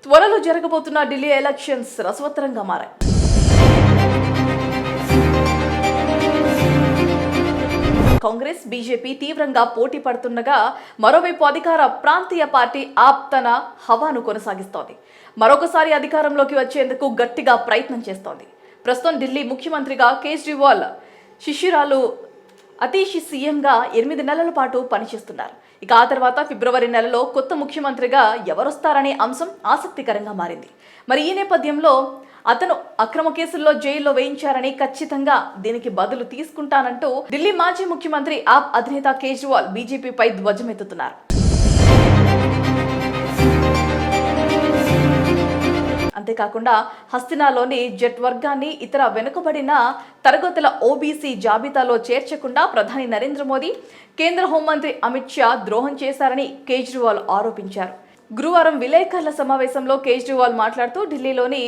త్వరలో జరగబోతున్న ఢిల్లీ ఎలక్షన్స్ రసవత్తరంగా మారాయి. కాంగ్రెస్, బీజేపీ తీవ్రంగా పోటీ పడుతుండగా మరోవైపు అధికార ప్రాంతీయ పార్టీ ఆప్ తన హవాను కొనసాగిస్తోంది. మరొకసారి అధికారంలోకి వచ్చేందుకు గట్టిగా ప్రయత్నం చేస్తోంది. ప్రస్తుతం ఢిల్లీ ముఖ్యమంత్రిగా కేజ్రీవాల్ శిష్యురాలు అతీషి సీఎంగా 8 నెలల పాటు పనిచేస్తున్నారు. ఇక ఆ తర్వాత ఫిబ్రవరి నెలలో కొత్త ముఖ్యమంత్రిగా ఎవరొస్తారనే అంశం ఆసక్తికరంగా మారింది. మరి ఈ నేపథ్యంలో అతను అక్రమ కేసుల్లో జైల్లో వేయించారని, ఖచ్చితంగా దీనికి బదులు తీసుకుంటానంటూ ఢిల్లీ మాజీ ముఖ్యమంత్రి ఆప్ అధినేత కేజ్రీవాల్ బీజేపీపై ధ్వజమెత్తుతున్నారు. అంతేకాకుండా హస్తినాలోని జట్ వర్గాన్ని ఇతర వెనుకబడిన తరగతుల ఓబీసీ జాబితాలో చేర్చకుండా ప్రధాని నరేంద్ర మోదీ, కేంద్ర హోంమంత్రి అమిత్ షా ద్రోహం చేశారని కేజ్రీవాల్ ఆరోపించారు. గురువారం విలేకరుల సమావేశంలో కేజ్రీవాల్ మాట్లాడుతూ ఢిల్లీలోని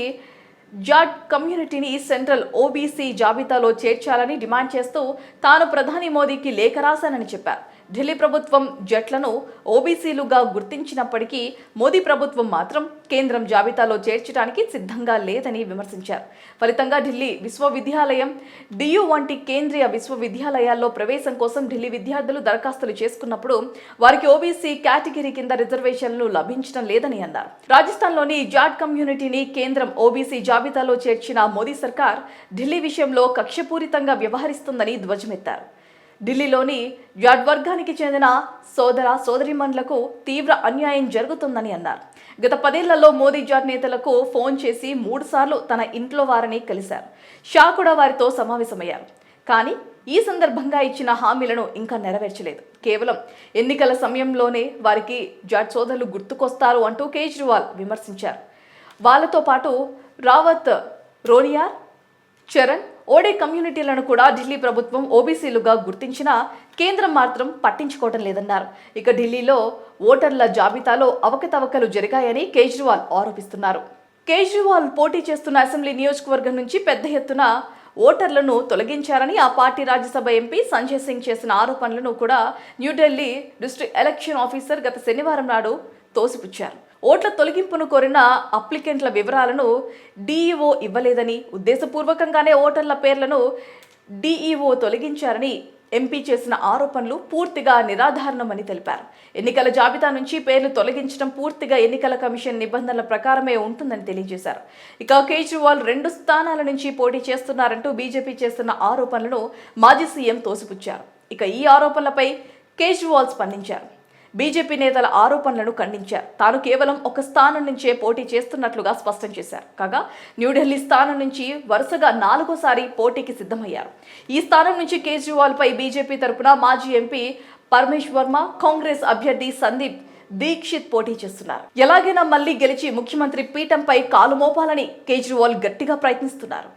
జాట్ కమ్యూనిటీని సెంట్రల్ ఓబీసీ జాబితాలో చేర్చాలని డిమాండ్ చేస్తూ తాను ప్రధాని మోదీకి లేఖ రాశానని చెప్పారు. ఢిల్లీ ప్రభుత్వం జట్లను ఓబీసీలుగా గుర్తించినప్పటికీ మోదీ ప్రభుత్వం మాత్రం కేంద్రం జాబితాలో చేర్చడానికి సిద్ధంగా లేదని విమర్శించారు. ఫలితంగా ఢిల్లీ విశ్వవిద్యాలయం, డియు వంటి కేంద్రీయ విశ్వవిద్యాలయాల్లో ప్రవేశం కోసం ఢిల్లీ విద్యార్థులు దరఖాస్తులు చేసుకున్నప్పుడు వారికి ఓబీసీ కేటగిరీ కింద రిజర్వేషన్లు లభించడం లేదని అన్నారు. రాజస్థాన్లోని జాట్ కమ్యూనిటీని కేంద్రం ఓబీసీ జాబితాలో చేర్చిన మోదీ సర్కార్ ఢిల్లీ విషయంలో కక్షపూరితంగా వ్యవహరిస్తుందని ధ్వజమెత్తారు. ఢిల్లీలోని జాట్ వర్గానికి చెందిన సోదరీమణులకు తీవ్ర అన్యాయం జరుగుతుందని అన్నారు. గత 10 ఏళ్లలో మోదీ జాట్ నేతలకు ఫోన్ చేసి 3 సార్లు తన ఇంట్లో వారిని కలిశారు. షా కూడా వారితో సమావేశమయ్యారు. కానీ ఈ సందర్భంగా ఇచ్చిన హామీలను ఇంకా నెరవేర్చలేదు. కేవలం ఎన్నికల సమయంలోనే వారికి జాట్ సోదరులు గుర్తుకొస్తారు అంటూ కేజ్రీవాల్ విమర్శించారు. వాళ్ళతో పాటు రావత్, రోనియార్, చరణ్, ఓడే కమ్యూనిటీలను కూడా ఢిల్లీ ప్రభుత్వం ఓబీసీలుగా గుర్తించినా కేంద్రం మాత్రం పట్టించుకోవడం లేదన్నారు. ఇక ఢిల్లీలో ఓటర్ల జాబితాలో అవకతవకలు జరిగాయని కేజ్రీవాల్ ఆరోపిస్తున్నారు. కేజ్రీవాల్ పోటీ చేస్తున్న అసెంబ్లీ నియోజకవర్గం నుంచి పెద్ద ఎత్తున ఓటర్లను తొలగించారని ఆ పార్టీ రాజ్యసభ ఎంపీ సంజయ్ సింగ్ చేసిన ఆరోపణలను కూడా న్యూఢిల్లీ డిస్ట్రిక్ట్ ఎలక్షన్ ఆఫీసర్ గత శనివారం నాడు తోసిపుచ్చారు. ఓట్ల తొలగింపును కోరిన అప్లికెంట్ల వివరాలను డీఈఓ ఇవ్వలేదని, ఉద్దేశపూర్వకంగానే ఓటర్ల పేర్లను డీఈఓ తొలగించారని ఎంపీ చేసిన ఆరోపణలు పూర్తిగా నిరాధారణమని తెలిపారు. ఎన్నికల జాబితా నుంచి పేర్లు తొలగించడం పూర్తిగా ఎన్నికల కమిషన్ నిబంధనల ప్రకారమే ఉంటుందని తెలియజేశారు. ఇక కేజ్రీవాల్ 2 స్థానాల నుంచి పోటీ చేస్తున్నారంటూ బీజేపీ చేస్తున్న ఆరోపణలను మాజీ సీఎం తోసిపుచ్చారు. ఇక ఈ ఆరోపణలపై కేజ్రీవాల్ స్పందించారు. బీజేపీ నేతల ఆరోపణలను ఖండించారు. తాను కేవలం ఒక స్థానం నుంచే పోటీ చేస్తున్నట్లుగా స్పష్టం చేశారు. కాగా న్యూఢిల్లీ స్థానం నుంచి వరుసగా 4వసారి పోటీకి సిద్ధమయ్యారు. ఈ స్థానం నుంచి కేజ్రీవాల్ పై బీజేపీ తరపున మాజీ ఎంపీ పరమేష్ వర్మ, కాంగ్రెస్ అభ్యర్థి సందీప్ దీక్షిత్ పోటీ చేస్తున్నారు. ఎలాగైనా మళ్లీ గెలిచి ముఖ్యమంత్రి పీఠంపై కాలు మోపాలని కేజ్రీవాల్ గట్టిగా ప్రయత్నిస్తున్నారు.